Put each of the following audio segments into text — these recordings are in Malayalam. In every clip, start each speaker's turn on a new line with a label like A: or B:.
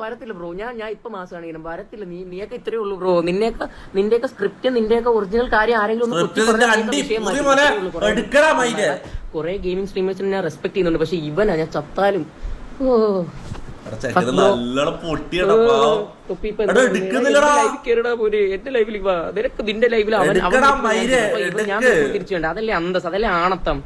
A: വരത്തില്ല ബ്രോ. ഞാൻ ഇപ്പൊ മാസമാണെങ്കിലും വരത്തില്ല. നീയൊക്കെ ഇത്രേ ഉള്ളൂ ബ്രോ. നിന്റെയൊക്കെ സ്ക്രിപ്റ്റ്, നിന്റെയൊക്കെ ഒറിജിനൽ കാര്യം ആരെങ്കിലും കുറെ ഗെയിമിംഗ് സ്ട്രീമേഴ്സിനെ ഞാൻ റെസ്പെക്ട് ചെയ്യുന്നുണ്ട്. പക്ഷെ ഇവനാ ഞാൻ ചത്താലും എന്റെ ലൈവിൽ വാ. നിനക്ക് നിന്റെ ലൈവിൽ ഞാൻ തിരിച്ചു വേണ്ട. അതല്ലേ അന്തസ്, അതല്ലേ ആണത്തം.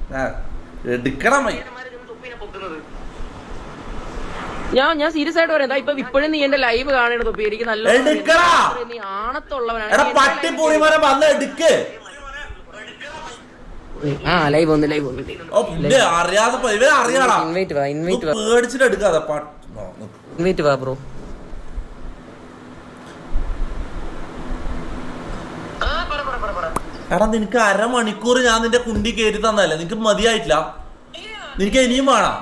A: ഞാൻ സീരിയസ് ആയിട്ട് പറയാം. ഇപ്പൊ ഇപ്പോഴും നീ എന്റെ ലൈവ് കാണണ തൊപ്പി. എനിക്ക് നല്ല നീ ആണത്തുള്ളവനാണ്. ആ ലൈവ് ഒന്ന് ഇൻവൈറ്റ് വാ ബ്രോ.
B: എടാ നിനക്ക് അരമണിക്കൂർ ഞാൻ നിന്റെ കുണ്ടി കയറ്റി തന്നല്ലേ, നിനക്ക് മതിയായിട്ടില്ല? നിനക്ക് ഇനിയും വേണം?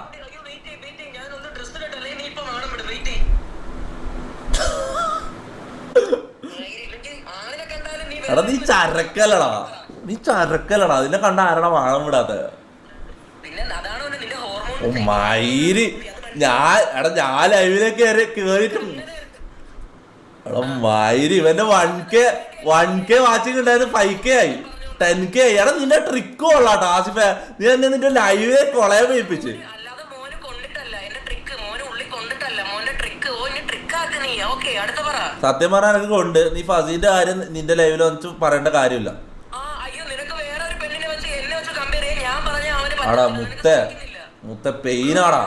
B: എടാ നീ ചരക്കല്ലടാ, അതിനെ കണ്ട ആരടാ വാഴം വിടാത്ത മയിര്. ഞാൻ ലൈവിലേക്ക് കേറിയിട്ടു. എടാ മയിര്, ഇവന്റെ 1K വാച്ചിങ് ഉണ്ടായത് 5K ആയി, 10K ആയി. എടാ നിന്റെ ട്രിക്ക് കൊള്ളാട്ടോ ആസിഫെ. നീ എന്നെ നിന്റെ ലൈവിലെ കൊളയെ പോയിപ്പിച്ച്. സത്യം പറഞ്ഞാൽ എനിക്ക് കൊണ്ട് നീ ഫസീന്റെ കാര്യം നിന്റെ ലൈവിൽ വന്നിട്ട് പറയേണ്ട കാര്യമില്ല. ആടാ മുത്ത പെയിനാടാ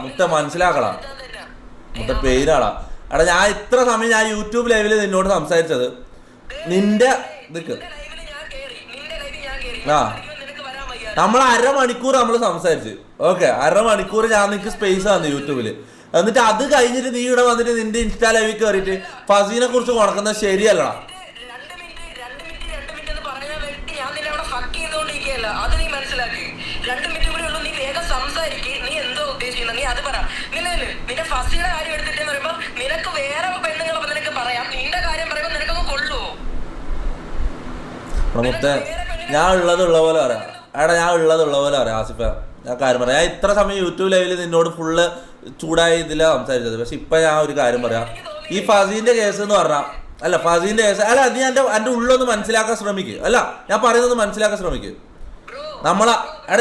B: മുത്ത മനസ്സിലാക്കടാ, മുത്ത പെയിനാടാ. എടാ ഞാൻ ഇത്ര സമയം ഞാൻ യൂട്യൂബ് ലൈവില് നിന്നോട് സംസാരിച്ചത് നിന്റെ ഇതൊക്കെ നമ്മൾ അരമണിക്കൂർ നമ്മൾ സംസാരിച്ചു. ഓക്കെ, അരമണിക്കൂർ ഞാൻ നിനക്ക് സ്പേസ് തന്നു യൂട്യൂബില്. എന്നിട്ട് അത് കഴിഞ്ഞിട്ട് നീ ഇവിടെ വന്നിട്ട് നിന്റെ ഇൻസ്റ്റാ ലൈവിൽ കയറിയിട്ട് ഫസീനെ കുറിച്ച് കൊടുക്കുന്നത് ശരിയല്ലടാ. മുത്തേ ഞാൻ ഉള്ളതുള്ള പോലെ പറയാം. ഞാൻ ഉള്ളതുള്ള പോലെ പറയാം ആസിഫ. ഞാൻ കാര്യം പറയാം. ഞാൻ ഇത്ര സമയം യൂട്യൂബ് ലൈവിൽ നിന്നോട് ഫുള്ള് ചൂടായി ഇതിലാണ് സംസാരിച്ചത്. പക്ഷെ ഇപ്പൊ ഞാൻ ഒരു കാര്യം പറയാം. ഈ ഫസീന്റെ കേസ് എന്ന് പറഞ്ഞാൽ ഫസീന്റെ കേസ് നീ എന്റെ ഉള്ളൊന്ന് മനസ്സിലാക്കാൻ ശ്രമിക്കുക. ഞാൻ പറയുന്നത് മനസ്സിലാക്കാൻ ശ്രമിക്കുക.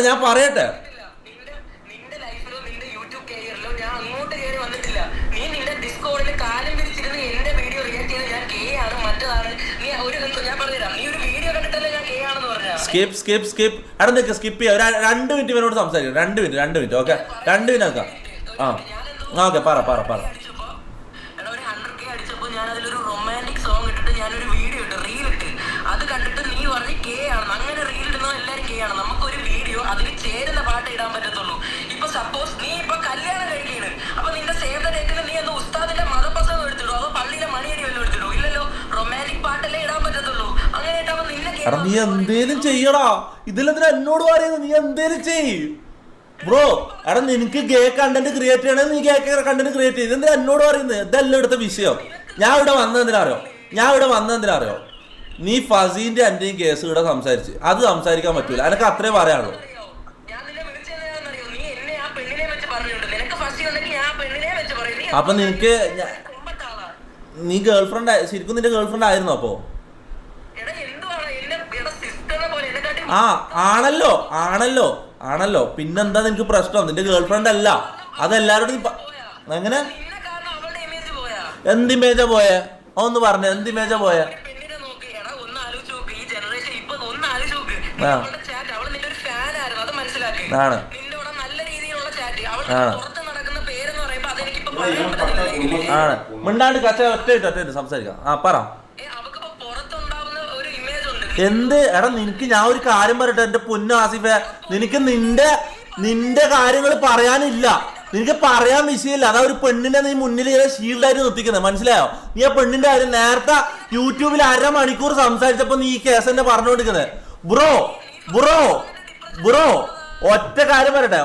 B: ഞാൻ പറയട്ടെ. സ്കിപ്പ് സ്കിപ്പ് ചെയ്യാം. 2 മിനിറ്റ് ഇവനോട് സംസാരിക്കാം. 2 മിനിറ്റ് ഓക്കെ, 2 മിനിറ്റ് ആക്കാം. ഓക്കെ പറ. എടാ നീ എന്തേലും ചെയ്യടാ, ഇതിലെന്തിനാ എന്നോട് പറയുന്നത്? നീ എന്തേലും ചെയ് ബ്രോ. എടാ നിനക്ക് ഗേ കണ്ടന്റ് ക്രിയേറ്റ് ചെയ്യണമെങ്കിൽ നീ ഗേ കണ്ടന്റ് ക്രിയേറ്റ് ചെയ്ത് എന്തിനാ എന്നോട് പറയുന്നത്? ഇതെല്ലാം ഇവിടുത്തെ വിഷയം. ഞാൻ ഇവിടെ വന്നതെന്തിനാ അറിയോ? നീ ഫസീന്റെ എന്റെയും കേസ് ഇവിടെ സംസാരിച്ച് അത് സംസാരിക്കാൻ പറ്റൂല. എനിക്ക് അത്രേ പറയാനുള്ളൂ. അപ്പൊ നിനക്ക് നീ ഗേൾഫ്രണ്ട് ശരിക്കും നിന്റെ ഗേൾഫ്രണ്ട് ആയിരുന്നു അപ്പോ? ആണല്ലോ പിന്നെന്താ നിനക്ക് പ്രശ്നം? നിന്റെ ഗേൾഫ്രണ്ട് അല്ല, അതെല്ലാരോടും എങ്ങനെ എന്ത് ഇമേജാ പോയെ? ഒന്ന് പറഞ്ഞേ, എന്ത് ഇമേജാ പോയെ? മിണ്ടാണ്ട് കച്ച ഒറ്റ സംസാരിക്കാം. പറ. എന്ത്? എടാ നിനക്ക് ഞാൻ ഒരു കാര്യം പറയട്ടെ എന്റെ പൊന്നു ആസിഫെ. നിനക്ക് നിന്റെ കാര്യങ്ങൾ പറയാനില്ല, നിനക്ക് പറയാൻ വിഷയമില്ല. അതാ ഒരു പെണ്ണിനെ നീ മുന്നിൽ ഷീൽഡായിട്ട് നിർത്തിക്കുന്നത്, മനസ്സിലായോ? നീ ആ പെണ്ണിന്റെ കാര്യം നേരത്തെ യൂട്യൂബിൽ അരമണിക്കൂർ സംസാരിച്ചപ്പോ നീ ഈ കേസ് തന്നെ പറഞ്ഞുകൊണ്ടിരിക്കുന്നത്. ബ്രോ ഒറ്റ കാര്യം പറയട്ടെ.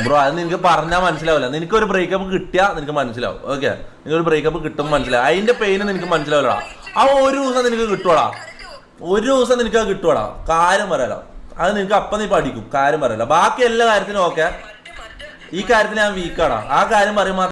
B: ബ്രോ അത് നിനക്ക് പറഞ്ഞാൽ മനസ്സിലാവില്ല. നിനക്കൊരു ബ്രേക്കപ്പ് കിട്ടിയാൽ നിനക്ക് മനസ്സിലാവും. ഓക്കെ, നിനക്കൊരു ബ്രേക്കപ്പ് കിട്ടുമ്പോൾ മനസ്സിലാവും. അതിന്റെ പെയിന് നിനക്ക് മനസ്സിലാവില്ലടാ. ആ ഒരു ദിവസം നിനക്ക് കിട്ടുവാടാ, കാര്യം പറയാലോ. അത് നിനക്ക് അപ്പം നീ പഠിക്കും, കാര്യം പറയല്ല. ബാക്കി എല്ലാ കാര്യത്തിനും ഓക്കെ, ഈ കാര്യത്തിൽ ഞാൻ വീക്കാടാ. ആ കാര്യം പറയുമ്പോൾ